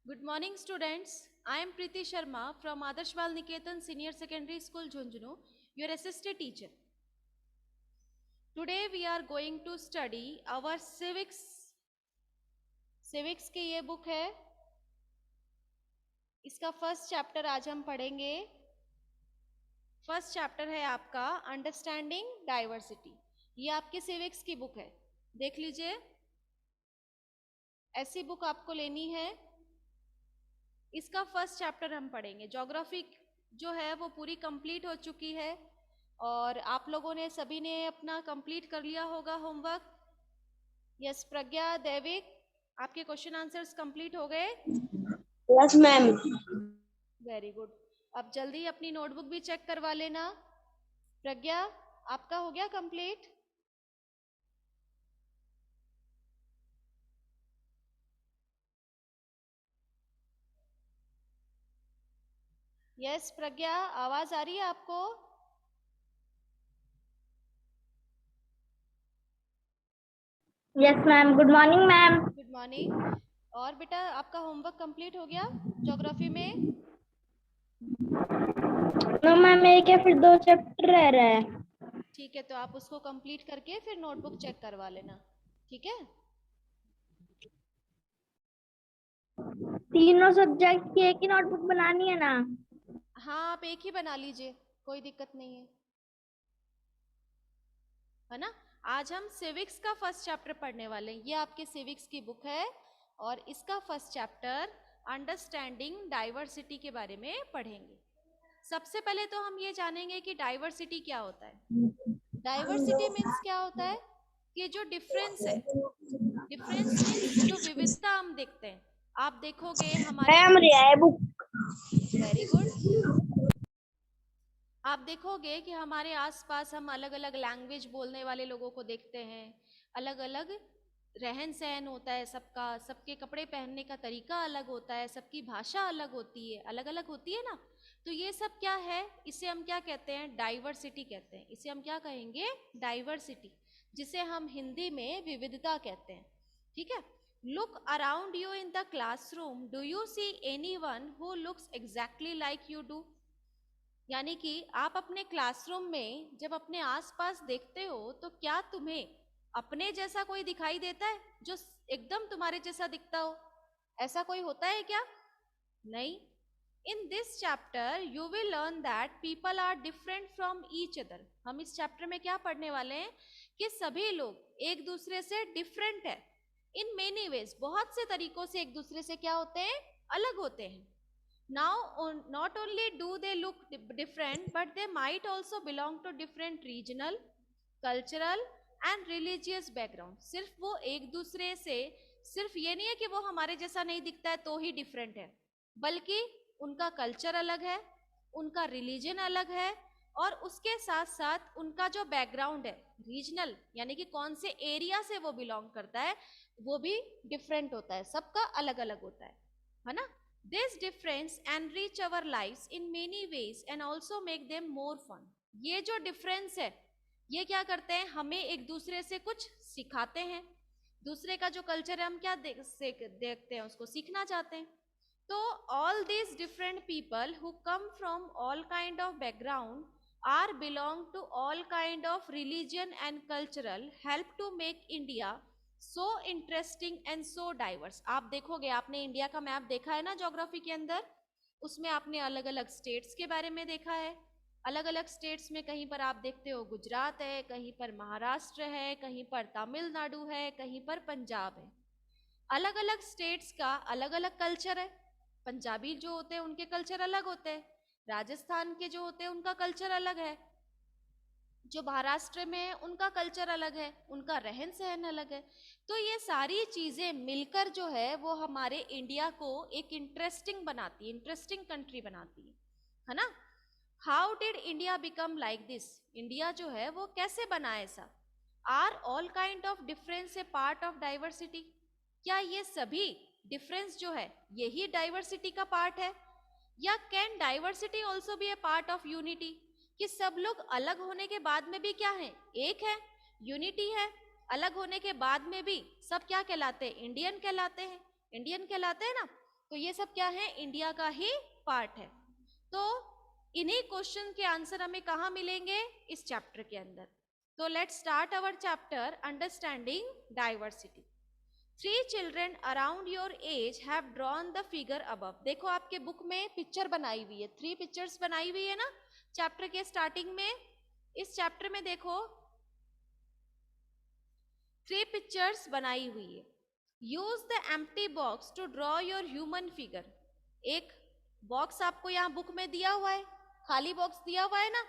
Good morning, students. I am Preeti Sharma from Adarsh Bal Niketan Senior Secondary School, Jhunjhunu, your assistant teacher. Today we are going to study our civics. civics की ये book है, इसका first chapter आज हम पढ़ेंगे. First chapter है आपका understanding diversity. ये आपके सिविक्स की बुक है, देख लीजिए. ऐसी बुक आपको लेनी है. इसका फर्स्ट चैप्टर हम पढ़ेंगे. ज्योग्राफी जो है वो पूरी कंप्लीट हो चुकी है और आप लोगों ने सभी ने अपना कंप्लीट कर लिया होगा होमवर्क. यस प्रज्ञा, देविक, आपके क्वेश्चन आंसर्स कंप्लीट हो गए? Yes ma'am. Very good. अब जल्दी अपनी नोटबुक भी चेक करवा लेना. प्रज्ञा, आपका हो गया कंप्लीट? यस प्रज्ञा, आवाज आ रही है आपको? Yes ma'am. Good morning ma'am. Good morning. और बेटा आपका होमवर्क कंप्लीट हो गया ज्योग्राफी में? नो मैम, एक या फिर 2 चैप्टर रह रहा है. ठीक है, तो आप उसको कंप्लीट करके फिर नोटबुक चेक करवा लेना. ठीक है. तीनों सब्जेक्ट की एक ही नोटबुक बनानी है ना? हाँ, आप एक ही बना लीजिए, कोई दिक्कत नहीं है ना. आज हम सिविक्स का फर्स्ट चैप्टर पढ़ने वाले हैं. ये आपके सिविक्स की बुक है और इसका फर्स्ट चैप्टर अंडरस्टैंडिंग डाइवर्सिटी के बारे में पढ़ेंगे. सबसे पहले तो हम ये जानेंगे कि डाइवर्सिटी क्या होता है. डाइवर्सिटी मीन्स क्या होता है कि जो डिफरेंस है, डिफरेंस मीन्स जो विविधता हम देखते हैं. आप देखोगे हमारे, मैम रिया है बुक. Very good. आप देखोगे कि हमारे आसपास हम अलग अलग लैंग्वेज बोलने वाले लोगों को देखते हैं. अलग अलग रहन सहन होता है सबका, सबके कपड़े पहनने का तरीका अलग होता है, सबकी भाषा अलग होती है, अलग अलग होती है ना. तो ये सब क्या है, इसे हम क्या कहते हैं? डाइवर्सिटी कहते हैं. इसे हम क्या कहेंगे? डाइवर्सिटी, जिसे हम हिंदी में विविधता कहते हैं. ठीक है. Look around you in the classroom. Do you see anyone who looks exactly like you do? यानी कि आप अपने क्लासरूम में जब अपने आसपास देखते हो तो क्या तुम्हें अपने जैसा कोई दिखाई देता है जो एकदम तुम्हारे जैसा दिखता हो? ऐसा कोई होता है क्या? नहीं. In this chapter you will learn that people are different from each other. हम इस चैप्टर में क्या पढ़ने वाले हैं कि सभी लोग एक दूसरे से डिफरेंट है. इन मेनी वेज, बहुत से तरीकों से एक दूसरे से क्या होते हैं? अलग होते हैं. Now, not only do they look different, but they might also belong to different regional, cultural and religious background. सिर्फ वो एक दूसरे से, सिर्फ ये नहीं है कि वो हमारे जैसा नहीं दिखता है तो ही डिफरेंट है, बल्कि उनका कल्चर अलग है, उनका रिलीजन अलग है और उसके साथ साथ उनका जो बैकग्राउंड है, रीजनल यानी कि कौन से एरिया से वो बिलोंग करता है, वो भी डिफरेंट होता है. सबका अलग अलग होता है ना. This difference enrich our lives in many ways and also make them more fun. ये जो डिफरेंस है, ये क्या करते हैं? हमें एक दूसरे से कुछ सिखाते हैं. दूसरे का जो कल्चर है हम क्या देखते हैं, उसको सीखना चाहते हैं. तो all these different people who come from all kind of background are belong to all kind of religion and cultural help to make India so interesting and so diverse. आप देखोगे, आपने इंडिया का मैप देखा है ना geography के अंदर, उसमें आपने अलग अलग स्टेट्स के बारे में देखा है. अलग अलग स्टेट्स में कहीं पर आप देखते हो गुजरात है, कहीं पर महाराष्ट्र है, कहीं पर तमिलनाडु है, कहीं पर पंजाब है. अलग अलग स्टेट्स का अलग अलग कल्चर है. पंजाबी जो होते हैं उनके कल्चर अलग होते हैं, राजस्थान के जो होते हैं उनका कल्चर अलग है, जो महाराष्ट्र में है उनका कल्चर अलग है, उनका रहन सहन अलग है. तो ये सारी चीजें मिलकर जो है वो हमारे इंडिया को एक इंटरेस्टिंग बनाती है, इंटरेस्टिंग कंट्री बनाती है ना. How did India become like this? India जो है वो कैसे बना ऐसा? Are all kind of difference a part of diversity? क्या ये सभी डिफरेंस जो है यही डाइवर्सिटी का पार्ट है? या can diversity also be A part of unity? कि सब लोग अलग होने के बाद में भी क्या है? एक है, यूनिटी है. अलग होने के बाद में भी सब क्या कहलाते हैं? इंडियन कहलाते हैं. इंडियन कहलाते हैं ना. तो ये सब क्या है, इंडिया का ही पार्ट है। तो इन्हीं क्वेश्चन के आंसर हमें कहाँ मिलेंगे, इस चैप्टर के अंदर। तो let's start our chapter understanding diversity. 3 children around your age have drawn the figure above। देखो आपके बुक में पिक्चर बनाई हुई है, 3 पिक्चर्स बनाई हुई है ना चैप्टर के स्टार्टिंग में। इस चैप्टर में देखो 3 पिक्चर्स बनाई हुई है। Use the empty box to draw your human figure. एक बॉक्स आपको यहाँ बुक में दिया हुआ है, खाली बॉक्स दिया हुआ है ना।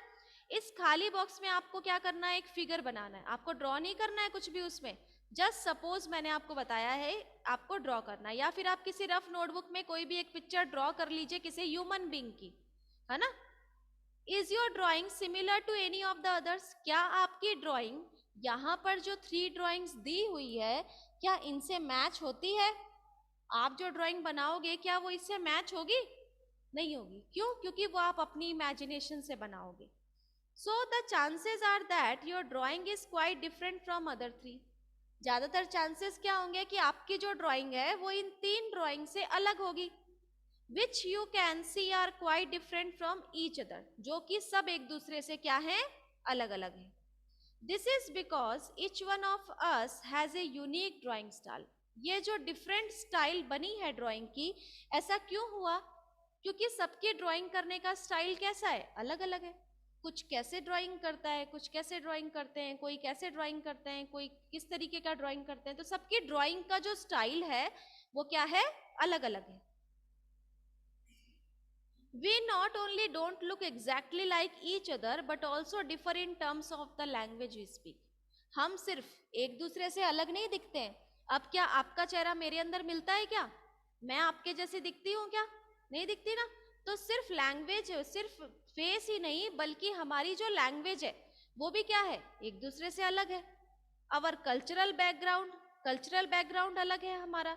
इस खाली बॉक्स में आपको क्या करना है, एक फिगर बनाना है। आपको ड्रॉ नहीं करना है कुछ भी उसमें, जस्ट सपोज मैंने आपको बताया है आपको ड्रॉ करना है। या फिर आप किसी रफ नोटबुक में कोई भी एक पिक्चर ड्रॉ कर लीजिए किसी ह्यूमन बीइंग की, है ना। Is your drawing similar to any of the others. क्या आपकी ड्रॉइंग यहाँ पर जो 3 ड्रॉइंग्स दी हुई है, क्या इनसे मैच होती है। आप जो ड्राइंग बनाओगे क्या वो इससे मैच होगी, नहीं होगी। क्यों, क्योंकि वो आप अपनी इमेजिनेशन से बनाओगे। So the chances are that your drawing is quite different from other 3। ज्यादातर चांसेस क्या होंगे कि आपकी जो ड्राइंग है वो इन 3 ड्राइंग से अलग होगी। Which you can see are quite different from each other, जो कि सब एक दूसरे से क्या है, अलग अलग है। This is because each one of us has a unique drawing style. ये जो डिफरेंट स्टाइल बनी है ड्राइंग की, ऐसा क्यों हुआ, क्योंकि सबके ड्राइंग करने का स्टाइल कैसा है, अलग अलग है। कुछ कैसे ड्राइंग करता है, कुछ कैसे ड्राइंग करते हैं, कोई कैसे ड्राइंग करते हैं, कोई किस तरीके का ड्राइंग करते हैं। तो सबकी ड्राइंग का जो स्टाइल है वो क्या है, अलग अलग है। We not only don't look exactly like each other but also differ in terms of the language we speak। हम सिर्फ एक दूसरे से अलग नहीं दिखते हैं। अब क्या आपका चेहरा मेरे अंदर मिलता है क्या, मैं आपके जैसे दिखती हूँ क्या, नहीं दिखती ना। तो सिर्फ लैंग्वेज, सिर्फ फेस ही नहीं बल्कि हमारी जो लैंग्वेज है वो भी क्या है, एक दूसरे से अलग है। अवर कल्चरल बैकग्राउंड अलग है हमारा।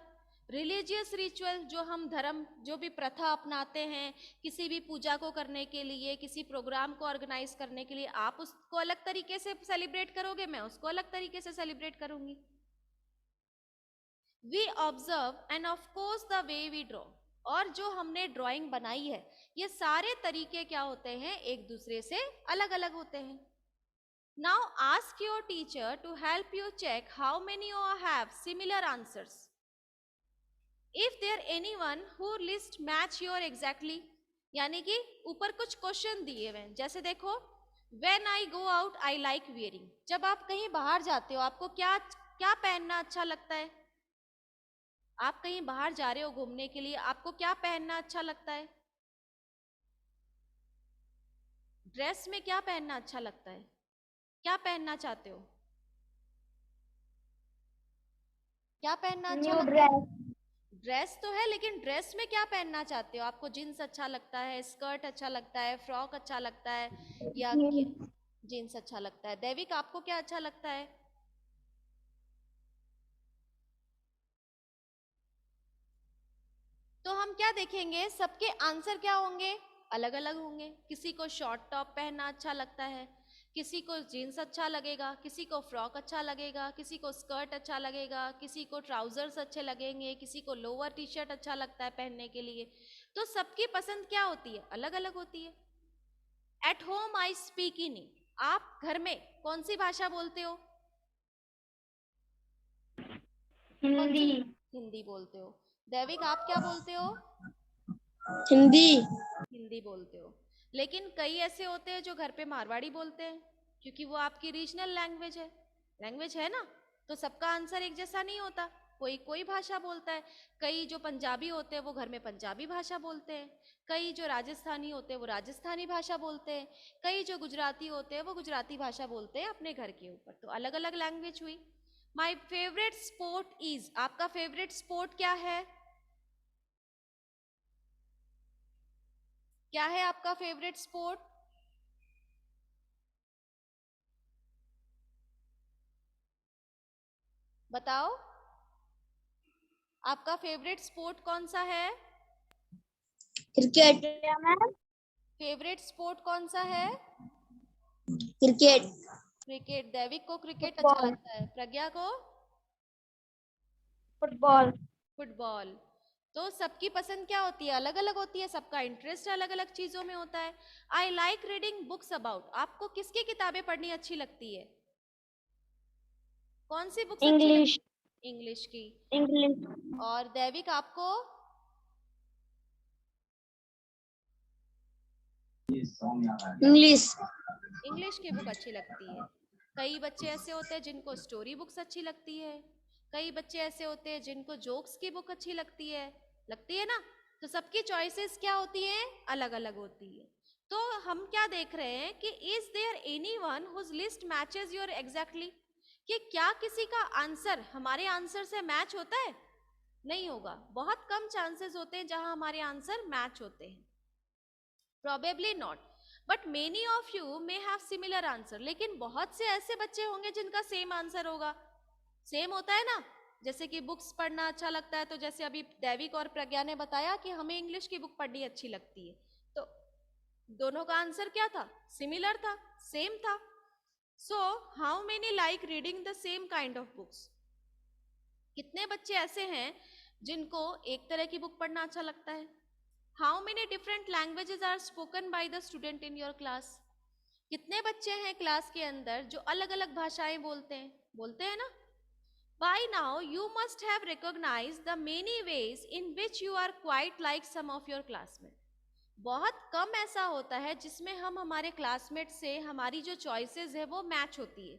रिलीजियस रिचुअल, जो हम धर्म, जो भी प्रथा अपनाते हैं किसी भी पूजा को करने के लिए, किसी प्रोग्राम को ऑर्गेनाइज करने के लिए, आप उसको अलग तरीके से सेलिब्रेट करोगे, मैं उसको अलग तरीके से सेलिब्रेट करूंगी। We observe end of course the way we draw. और जो हमने ड्राइंग बनाई है ये सारे तरीके क्या होते हैं, एक दूसरे से अलग अलग होते हैं। Now ask your teacher to help you check how many you have similar answers. If there anyone who list match your exactly, यानी कि ऊपर कुछ क्वेश्चन दिए हुए हैं, जैसे देखो When I go out I like wearing। जब आप कहीं बाहर जाते हो आपको क्या क्या पहनना अच्छा लगता है। आप कहीं बाहर जा रहे हो घूमने के लिए, आपको क्या पहनना अच्छा लगता है, ड्रेस में क्या पहनना अच्छा लगता है, क्या पहनना चाहते हो, क्या पहनना अच्छा न्यू लगता है। ड्रेस। ड्रेस तो है, लेकिन ड्रेस में क्या पहनना चाहते हो। आपको जीन्स अच्छा लगता है, स्कर्ट अच्छा लगता है, फ्रॉक अच्छा लगता है, या जीन्स अच्छा लगता है। देविक आपको क्या अच्छा लगता है। तो हम क्या देखेंगे, सबके आंसर क्या होंगे, अलग अलग होंगे। किसी को शॉर्ट टॉप पहनना अच्छा लगता है, किसी को जीन्स अच्छा लगेगा, किसी को फ्रॉक अच्छा लगेगा, किसी को स्कर्ट अच्छा लगेगा, किसी को ट्राउजर्स अच्छे लगेंगे, किसी को लोअर टी शर्ट अच्छा लगता है पहनने के लिए। तो सबकी पसंद क्या होती है, अलग अलग होती है। At home I speak in. आप घर में कौन सी भाषा बोलते हो, कौन सी, हिंदी। हिंदी बोलते हो। दैविक आप क्या बोलते हो, हिंदी। हिंदी बोलते हो। लेकिन कई ऐसे होते हैं जो घर पे मारवाड़ी बोलते हैं, क्योंकि वो आपकी रीजनल लैंग्वेज है ना। तो सबका आंसर एक जैसा नहीं होता, कोई कोई भाषा बोलता है। कई जो पंजाबी होते हैं वो घर में पंजाबी भाषा बोलते हैं, कई जो राजस्थानी होते हैं वो राजस्थानी भाषा बोलते हैं, कई जो गुजराती होते हैं वो गुजराती भाषा बोलते हैं अपने घर के ऊपर। तो अलग अलग लैंग्वेज हुई। माई फेवरेट स्पोर्ट इज, आपका फेवरेट स्पोर्ट क्या है, क्या है आपका फेवरेट स्पोर्ट, बताओ। आपका फेवरेट स्पोर्ट कौन सा है, क्रिकेट। क्या मैम? फेवरेट स्पोर्ट कौन सा है, क्रिकेट। क्रिकेट। दैविक को क्रिकेट अच्छा फुटबॉल। लगता है, प्रज्ञा को फुटबॉल। फुटबॉल। तो सबकी पसंद क्या होती है? अलग अलग होती है, सबका इंटरेस्ट अलग अलग चीजों में होता है। I like reading books about, आपको किसकी किताबें पढ़नी अच्छी लगती है? कौन सी बुक्स अच्छी English. लगती? इंग्लिश की। English. और दैविक आपको? इंग्लिश। इंग्लिश की बुक अच्छी लगती है। कई बच्चे ऐसे होते हैं जिनको स्टोरी बुक्स अच्छी लगती है, कई बच्चे ऐसे होते हैं जिनको जोक्स की बुक अच्छी लगती है ना। तो सबकी चॉइसेस क्या होती हैं? अलग अलग होती है। तो हम क्या देख रहे हैं कि is there anyone whose list matches your exactly, कि क्या किसी का आंसर हमारे आंसर से मैच होता है? नहीं होगा। बहुत कम चांसेस होते हैं जहां हमारे आंसर मैच होते हैं, probably not, but many of you may have similar answer. लेकिन बहुत से ऐसे बच्चे होंगे जिनका सेम आंसर होगा। सेम होता है ना, जैसे कि बुक्स पढ़ना अच्छा लगता है, तो जैसे अभी दैविक और प्रज्ञा ने बताया कि हमें इंग्लिश की बुक पढ़नी अच्छी लगती है, तो दोनों का आंसर क्या था? सिमिलर था, सेम था। So how many like reading the same kind of books? कितने बच्चे ऐसे हैं जिनको एक तरह की बुक पढ़ना अच्छा लगता है? How many different languages are spoken by the student in your class? कितने बच्चे हैं क्लास के अंदर जो अलग अलग भाषाएं बोलते हैं ना? By now you must have recognized the many ways in which you are quite like some of your classmates. बहुत कम ऐसा होता है जिसमें हम हमारे क्लासमेट से हमारी जो चॉइसेस है वो मैच होती है।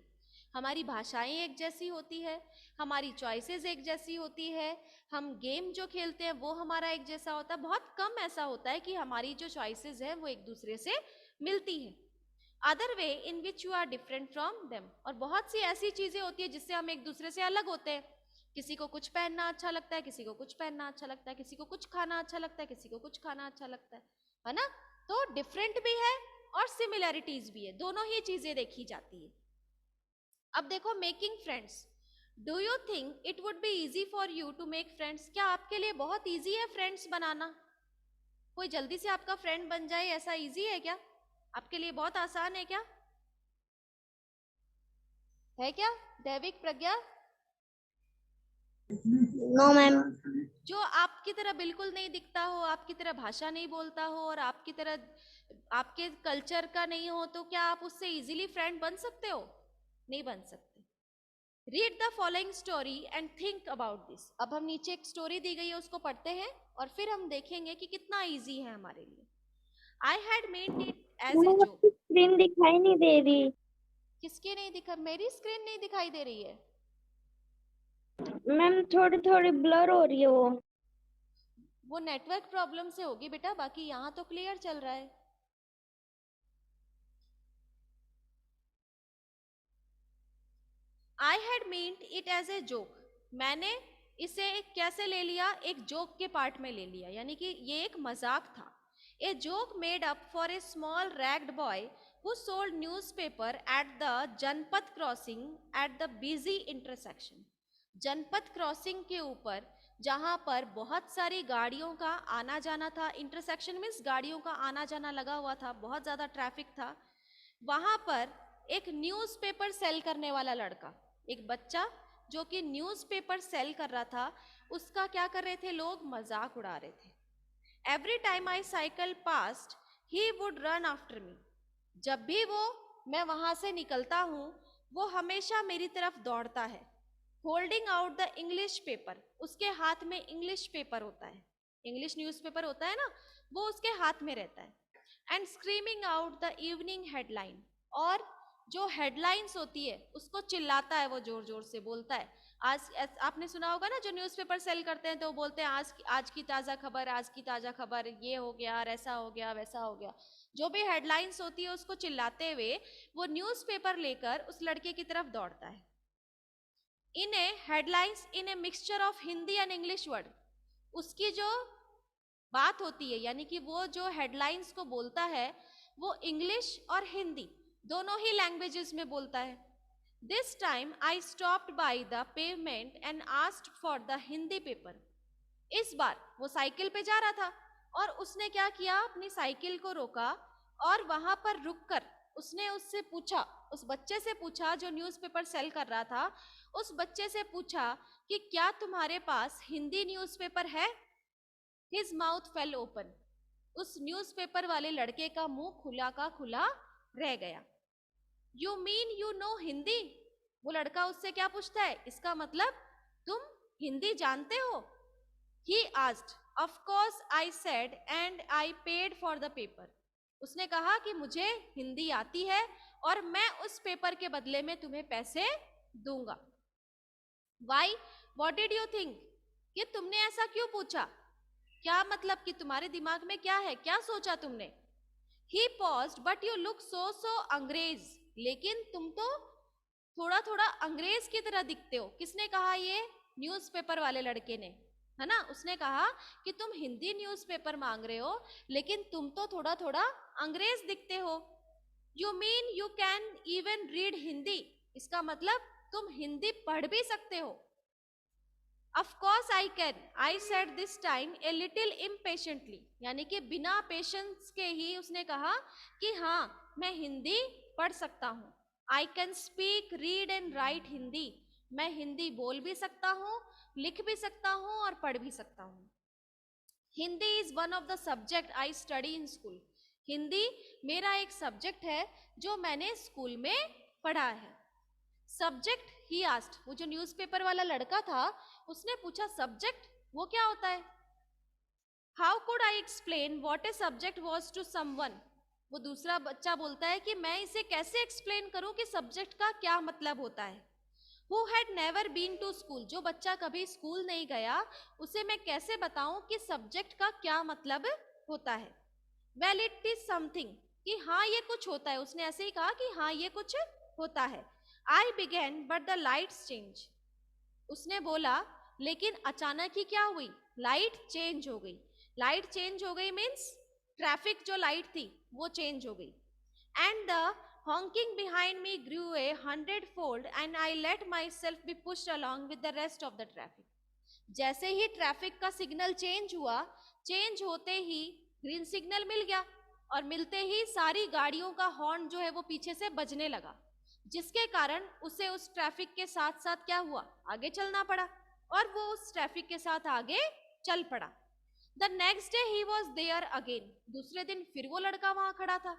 हमारी भाषाएं एक जैसी होती है, हमारी चॉइसेस एक जैसी होती है, हम गेम जो खेलते हैं वो हमारा एक जैसा होता है। बहुत कम ऐसा होता है कि हमारी जो चॉइसेस है वो एक दूसरे से मिलती है। Other way in which you are different from them, और बहुत सी ऐसी चीजें होती है जिससे हम एक दूसरे से अलग होते हैं। किसी को कुछ पहनना अच्छा लगता है, किसी को कुछ पहनना अच्छा लगता है, किसी को कुछ खाना अच्छा लगता है, किसी को कुछ खाना अच्छा लगता है ना? तो डिफरेंट भी है और सिमिलैरिटीज भी है, दोनों ही चीजें देखी जाती है। अब देखो, making friends, do you think it would be easy for you to make friends? क्या आपके लिए बहुत इजी है फ्रेंड्स बनाना? कोई जल्दी से आपका फ्रेंड बन जाए, ऐसा इजी है क्या? आपके लिए बहुत आसान है क्या? है क्या दैविक, प्रज्ञा? No ma'am. जो आपकी तरह बिल्कुल नहीं दिखता हो, आपकी तरह भाषा नहीं बोलता हो और आपकी तरह आपके कल्चर का नहीं हो, तो क्या आप उससे इजीली फ्रेंड बन सकते हो? नहीं बन सकते। Read the following story and think about this. अब हम नीचे एक स्टोरी दी गई है उसको पढ़ते हैं और फिर हम देखेंगे कि कितना इजी है हमारे लिए। I had made it as a joke. Screen दिखाई नहीं दे रही। किसकी नहीं दिखा? मेरी स्क्रीन नहीं दिखाई दे रही है। मैम थोड़ी थोड़ी ब्लर हो रही है वो नेटवर्क प्रॉब्लम से होगी बेटा, बाकी यहाँ तो क्लियर चल रहा है। I had meant it as a joke, मैंने इसे कैसे ले लिया? एक जोक के पार्ट में ले लिया, यानी कि ये एक मजाक था। A joke made up for a small ragged boy who sold newspaper at the Janpath crossing at the busy intersection। Janpath crossing के ऊपर जहां पर बहुत सारी गाड़ियों का आना जाना था, इंटरसेक्शन मीन्स गाड़ियों का आना जाना लगा हुआ था, बहुत ज्यादा ट्रैफिक था, वहां पर एक न्यूज़पेपर सेल करने वाला लड़का, एक बच्चा जो कि न्यूज़पेपर सेल कर रहा था, उसका क्या कर रहे थे लोग? मजाक उड़ा रहे थे। Every time I cycle past he would run after me. जब भी मैं वहां से निकलता हूँ वो हमेशा मेरी तरफ दौड़ता है। Holding out the English paper, उसके हाथ में इंग्लिश पेपर होता है, इंग्लिश न्यूज़पेपर होता है ना, वो उसके हाथ में रहता है। And screaming out the evening headline, और जो हेडलाइंस होती है उसको चिल्लाता है, वो जोर जोर से बोलता है। आज आपने सुना होगा ना, जो न्यूज़पेपर सेल करते हैं तो वो बोलते हैं आज की ताज़ा खबर, आज की ताज़ा खबर, ये हो गया, ऐसा हो गया, वैसा हो गया। जो भी हेडलाइंस होती है उसको चिल्लाते हुए वो न्यूज़पेपर लेकर उस लड़के की तरफ दौड़ता है। In a headlines in a mixture of Hindi and English word, उसकी जो बात होती है, यानी कि वो जो हेडलाइंस को बोलता है वो इंग्लिश और हिंदी दोनों ही लैंग्वेजेस में बोलता है। This time I stopped by the pavement and asked for the Hindi paper. इस बार वो साइकिल पे जा रहा था और उसने क्या किया, अपनी साइकिल को रोका और वहां पर रुककर उसने उससे पूछा, उस बच्चे से पूछा जो न्यूज़पेपर सेल कर रहा था, उस बच्चे से पूछा कि क्या तुम्हारे पास हिंदी न्यूज़पेपर है? His mouth fell open. उस न्यूज़पेपर वाले लड़के का मुंह खुला का खुला रह गया. You mean you know Hindi? वो लड़का उससे क्या पूछता है, इसका मतलब तुम हिंदी जानते हो? He asked. Of course I said and I paid for the paper. उसने कहा कि मुझे हिंदी आती है और मैं उस पेपर के बदले में तुम्हें पैसे दूंगा. Why? What did you think? कि तुमने ऐसा क्यों पूछा? क्या मतलब कि तुम्हारे दिमाग में क्या है, क्या सोचा तुमने? He paused, but you look so अंग्रेज. लेकिन तुम तो थोड़ा थोड़ा अंग्रेज की तरह दिखते हो. किसने कहा ये? न्यूज़पेपर वाले लड़के ने, है ना. उसने कहा कि तुम हिंदी न्यूज़पेपर मांग रहे हो लेकिन तुम तो थोड़ा थोड़ा अंग्रेज दिखते हो. You mean you can even read Hindi? इसका मतलब तुम हिंदी पढ़ भी सकते हो. Of course I can. I said this time a little impatiently. यानी कि बिना पेशेंस के ही उसने कहा कि हाँ मैं हिंदी पढ़ सकता हूँ. I can speak, read and write Hindi. मैं हिंदी बोल भी सकता हूँ, लिख भी सकता हूँ और पढ़ भी सकता हूँ. Hindi is one of the subject I study in school. Hindi मेरा एक सब्जेक्ट है जो मैंने स्कूल में पढ़ा है. Subject he asked. वो जो न्यूज़पेपर वाला लड़का था उसने पूछा सब्जेक्ट वो क्या होता है. How could I explain what a subject was to someone. वो दूसरा बच्चा बोलता है कि मैं इसे कैसे एक्सप्लेन करूं कि सब्जेक्ट का क्या मतलब होता है. Who had never been to school. जो बच्चा कभी स्कूल नहीं गया उसे मैं कैसे बताऊं कि सब्जेक्ट का क्या मतलब होता है. Well it is something. कि हाँ ये कुछ होता है. उसने ऐसे ही कहा कि हाँ ये कुछ होता है. I began but the lights changed. उसने बोला लेकिन अचानक ही क्या हुई, लाइट चेंज हो गई. लाइट चेंज हो गई मीन्स ट्रैफिक जो लाइट थी वो चेंज हो गई. And the honking behind me grew 100-fold and I let myself be pushed along with the rest of the traffic. जैसे ही ट्रैफिक का सिग्नल चेंज हुआ, चेंज होते ही ग्रीन सिग्नल मिल गया और मिलते ही सारी गाड़ियों का हॉर्न जो है वो पीछे से बजने लगा, जिसके कारण उसे उस ट्रैफिक के साथ साथ क्या हुआ, आगे चलना पड़ा और वो उस ट्रैफिक के साथ आगे चल पड़ा. The next day he was there again. दूसरे दिन फिर वो लड़का वहां खड़ा था.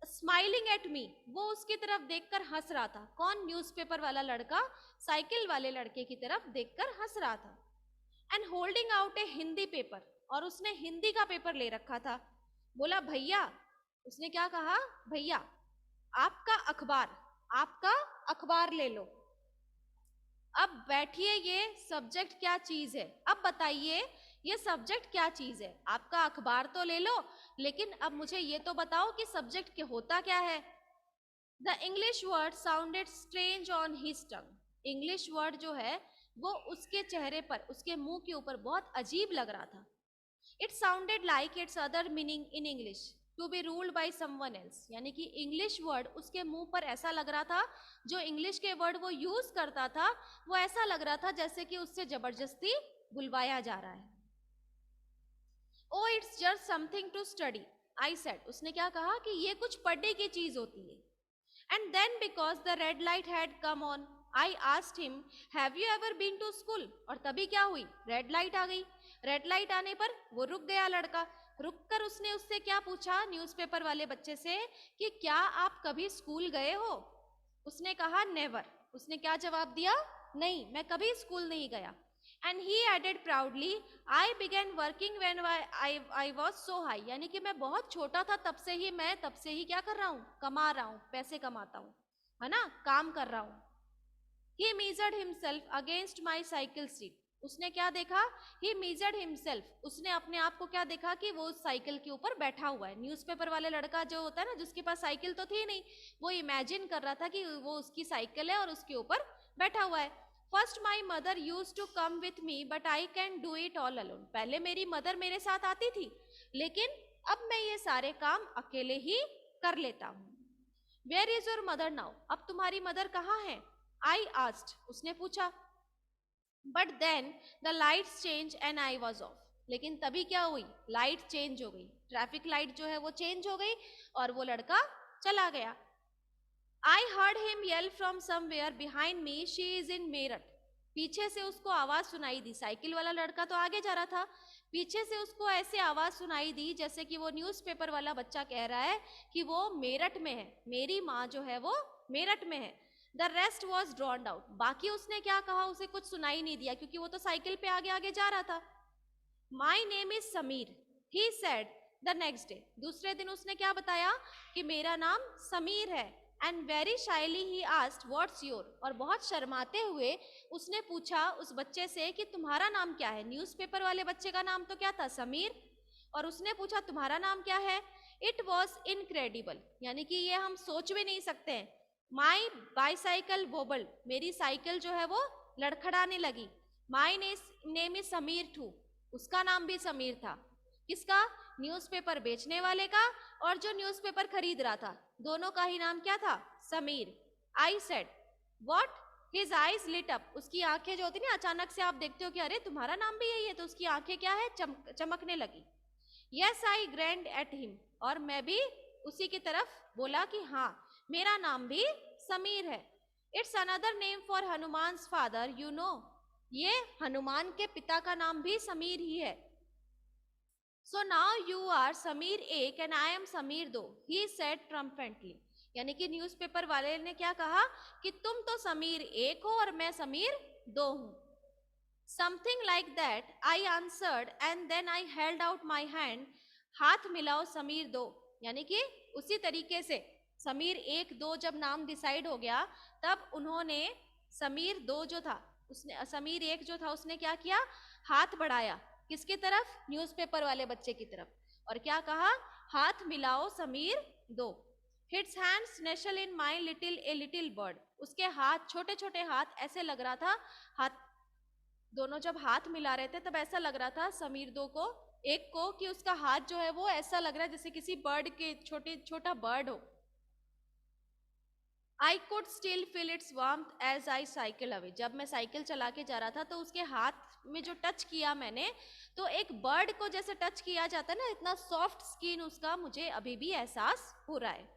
Smiling at me. वो उसकी तरफ देखकर हंस रहा था. कौन? न्यूज़पेपर वाला लड़का साइकिल वाले लड़के की तरफ देखकर हंस रहा था. And holding out A Hindi paper. और उसने हिंदी का पेपर ले रखा था. बोला भैया. उसने क्या कहा? भैया आपका अखबार ले लो. अब बैठिए, ये सब्जेक्ट क्या चीज है. अब बताइए ये सब्जेक्ट क्या चीज है. आपका अखबार तो ले लो लेकिन अब मुझे ये तो बताओ कि सब्जेक्ट के होता क्या है. The English word sounded strange on his tongue. English word जो है वो उसके चेहरे पर, उसके मुंह के ऊपर बहुत अजीब लग रहा था. It sounded like its other meaning in English to be ruled by someone else. यानी कि इंग्लिश वर्ड उसके मुंह पर ऐसा लग रहा था, जो इंग्लिश के वर्ड वो यूज करता था वो ऐसा लग रहा था जैसे कि उससे जबरदस्ती बुलवाया जा रहा है. Oh it's just something to study I said. उसने क्या कहा कि ये कुछ पढ़ने की चीज होती है. And then because the red light had come on I asked him have you ever been to school. और तभी क्या हुई, रेड लाइट आ गई. रेड लाइट आने पर वो रुक गया लड़का. रुककर उसने उससे क्या पूछा, न्यूज़पेपर वाले बच्चे से, कि क्या आप कभी स्कूल गए हो. उसने कहा नेवर. उसने क्या जवाब दिया, नहीं मैं कभी स्कूल नहीं गया. And he added proudly I began working when I was so high. यानी कि मैं बहुत छोटा था तब से ही क्या कर रहा हूँ, कमा रहा हूँ, पैसे कमाता हूँ, है ना, काम कर रहा हूँ. ही measured himself against my cycle seat. उसने क्या देखा, he measured himself. उसने अपने आप को क्या देखा कि वो उस साइकिल के ऊपर बैठा हुआ है. न्यूज़पेपर वाले लड़का जो होता है ना, जिसके पास साइकिल तो थी नहीं, वो इमेजिन कर रहा था कि वो उसकी साइकिल है और उसके ऊपर बैठा हुआ है. First my mother use to come with me but I can do it all alone. पहले मेरी मदर मेरे साथ आती थी लेकिन अब मैं ये सारे काम अकेले ही कर लेता हूँ. Where is your mother now. अब तुम्हारी मदर कहाँ है. I asked. उसने पूछा. But then the lights change and I was off. लेकिन तभी क्या हुई, लाइट चेंज हो गई. ट्रैफिक लाइट जो है वो चेंज हो गई और वो लड़का चला गया. I heard him yell from somewhere behind me, she is in Meerut. पीछे से उसको आवाज सुनाई दी, साइकिल वाला लड़का तो आगे जा रहा था, पीछे से उसको ऐसे आवाज सुनाई दी जैसे कि वो न्यूज़पेपर वाला बच्चा कह रहा है कि वो मेरठ में है, मेरी माँ जो है वो मेरठ में है। द रेस्ट वॉज ड्रॉन्ड आउट, बाकी उसने क्या कहा उसे कुछ सुनाई नहीं दिया क्योंकि वो तो साइकिल पे आगे आगे जा रहा था। माई name is Sameer, he said the next day, दूसरे दिन उसने क्या बताया कि मेरा नाम समीर है। And very shyly he asked what's your, और बहुत शर्माते हुए उसने पूछा उस बच्चे से कि तुम्हारा नाम क्या है। न्यूज़पेपर वाले बच्चे का नाम तो क्या था, समीर, और उसने पूछा तुम्हारा नाम क्या है। इट वॉज इनक्रेडिबल, यानी कि ये हम सोच भी नहीं सकते हैं। माई बाईसाइकिल वोबल, मेरी साइकिल जो है वो लड़खड़ाने लगी। My name is Sameer too, उसका नाम भी समीर था। किसका, न्यूज़पेपर बेचने वाले का और जो न्यूज़पेपर खरीद रहा था, दोनों का ही नाम क्या था, Sameer. I said what, his eyes lit up, उसकी आंखें जो होती ना अचानक से आप देखते हो कि अरे तुम्हारा नाम भी यही है, तो उसकी आंखें क्या है, चमकने लगी। Yes I grand at him, और मैं भी उसी की तरफ बोला कि हाँ मेरा नाम भी समीर है। It's another name for Hanuman's father, you know, ये हनुमान के पिता का नाम भी समीर ही है। So now you are Sameer एक एंड आई एम समीर दो, ही सेड ट्रम्पेंटली, यानी कि न्यूज़पेपर वाले ने क्या कहा कि तुम तो समीर एक हो और मैं समीर दो हूं। Something like that I answered and then I held out my hand, हाथ मिलाओ समीर दो, यानी कि उसी तरीके से समीर एक दो जब नाम डिसाइड हो गया तब उन्होंने समीर दो जो था उसने, समीर एक जो था उसने क्या किया, हाथ बढ़ाया किसकी तरफ, न्यूज़पेपर वाले बच्चे की तरफ, और क्या कहा, हाथ मिलाओ समीर दो। His hands nestle in my little a little bird, उसके हाथ छोटे छोटे हाथ, ऐसे लग रहा था हाथ दोनों जब हाथ मिला रहे थे तब ऐसा लग रहा था समीर दो को, एक को, कि उसका हाथ जो है वो ऐसा लग रहा है जैसे किसी बर्ड के छोटा बर्ड हो। I could still feel its warmth as I cycle away, जब मैं साइकिल चला के जा रहा था तो उसके हाथ में जो टच किया मैंने, तो एक बर्ड को जैसे टच किया जाता है ना, इतना सॉफ्ट स्किन उसका मुझे अभी भी एहसास हो रहा है।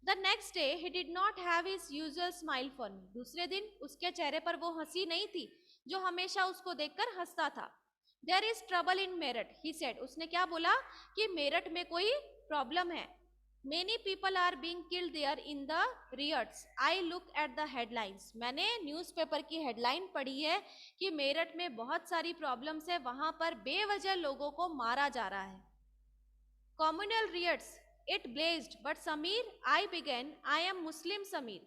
The next day he did not have his usual smile for me, दूसरे दिन उसके चेहरे पर वो हंसी नहीं थी जो हमेशा उसको देखकर हंसता था। There is trouble in Meerut, he said, उसने क्या बोला कि मेरठ में कोई प्रॉब्लम है। Many people are being killed there in the riots. I look at the headlines. मैंने न्यूज़पेपर की हेडलाइन पढ़ी है कि मेरठ में बहुत सारी प्रॉब्लम्स है, वहां पर बेवजह लोगों को मारा जा रहा है। Communal riots. It blazed, but Samir, I began. I am Muslim Samir.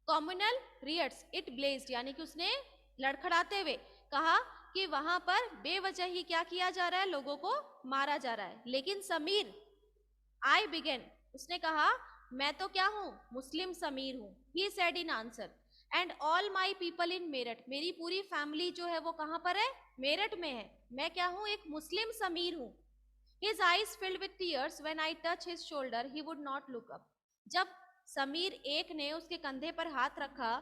Communal riots. It blazed, यानी कि उसने लड़खड़ाते हुए कहा कि वहां पर बेवजह ही क्या किया जा रहा है, लोगों को मारा जा रहा है। लेकिन समीर, आई बिगेन, उसने कहा मैं तो क्या हूँ, मुस्लिम समीर हूँ। He said in answer and all my people in Meerut, मेरी पूरी फैमिली जो है वो कहाँ पर है, मेरठ में है। मैं क्या हूँ, एक मुस्लिम समीर हूँ। His eyes filled with tears when I touch his shoulder, he would not look up, जब समीर एक ने उसके कंधे पर हाथ रखा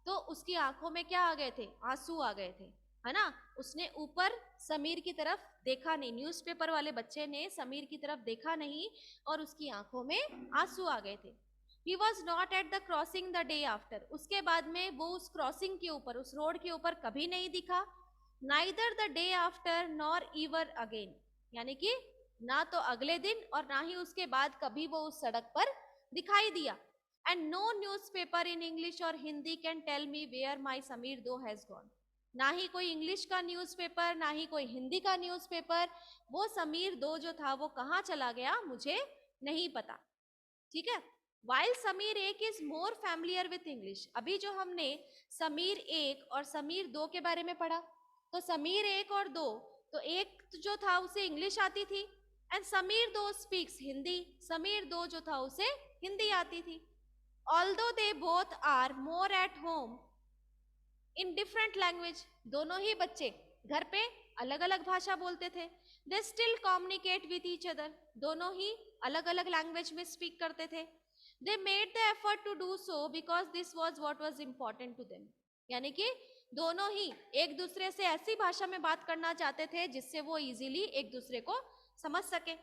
तो उसकी आंखों में क्या आ गए थे, आंसू आ गए थे, है ना। उसने ऊपर समीर की तरफ देखा नहीं, न्यूज़पेपर वाले बच्चे ने समीर की तरफ देखा नहीं और उसकी आंखों में आंसू आ गए थे। He was not at the crossing the day after, उसके बाद में वो उस क्रॉसिंग के ऊपर, उस रोड के ऊपर कभी नहीं दिखा। Neither the day after nor ever again, यानी कि ना तो अगले दिन और ना ही उसके बाद कभी वो उस सड़क पर दिखाई दिया। And no newspaper in English or Hindi can tell me where my Samir Do has gone, ना ही कोई इंग्लिश का न्यूज़पेपर, ना ही कोई हिंदी का न्यूज़पेपर, वो समीर दो जो था वो कहाँ चला गया मुझे नहीं पता। ठीक है, वाइल समीर एक is more familiar with English, अभी जो हमने समीर एक और समीर दो के बारे में पढ़ा, तो समीर एक और दो, तो एक जो था उसे इंग्लिश आती थी एंड समीर दो स्पीक्स हिंदी, समीर दो जो था उसे हिंदी आती थी। Although they both are more at home in different language, दोनों ही बच्चे घर पे अलग अलग भाषा बोलते थे। They still communicate with each other, दोनों ही अलग अलग लैंग्वेज में स्पीक करते थे। They made the effort to do so because this was what was important to them, यानी कि दोनों ही एक दूसरे से ऐसी भाषा में बात करना चाहते थे जिससे वो इजीली एक दूसरे को समझ सके।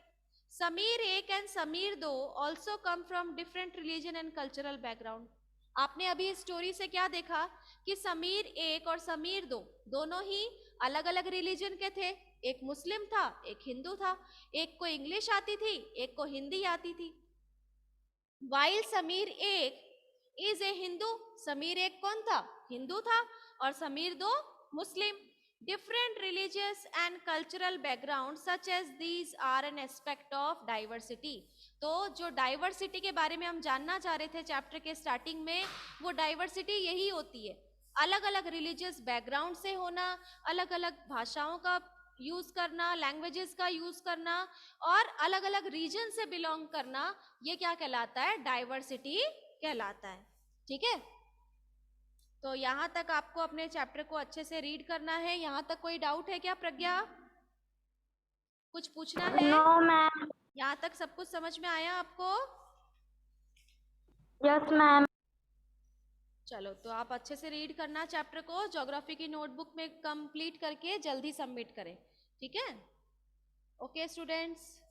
समीर एक एंड समीर दो also come from different religion and cultural background, आपने अभी इस स्टोरी से क्या देखा कि समीर एक और समीर दो दोनों ही अलग अलग रिलीजन के थे। एक मुस्लिम था, एक हिंदू था। एक को इंग्लिश आती थी, एक को हिंदी आती थी। वाइल समीर एक इज ए हिंदू, समीर एक कौन था? हिंदू था। और समीर दो मुस्लिम। Different religious and cultural backgrounds such as these are an aspect of diversity. तो जो डाइवर्सिटी के बारे में हम जानना चाह रहे थे चैप्टर के स्टार्टिंग में, वो डाइवर्सिटी यही होती है, अलग अलग रिलीजियस बैकग्राउंड से होना, अलग अलग भाषाओं का यूज करना, लैंग्वेजेस का यूज करना और अलग अलग रीजन से बिलोंग करना, ये क्या कहलाता है? डाइवर्सिटी कहलाता है। ठीक है, तो यहाँ तक आपको अपने चैप्टर को अच्छे से रीड करना है। यहाँ तक कोई डाउट है क्या प्रज्ञा? कुछ पूछना है? No, ma'am. यहाँ तक सब कुछ समझ में आया आपको? Yes, ma'am. चलो, तो आप अच्छे से रीड करना चैप्टर को, ज्योग्राफी की नोटबुक में कंप्लीट करके जल्दी सबमिट करें। ठीक है, ओके स्टूडेंट्स।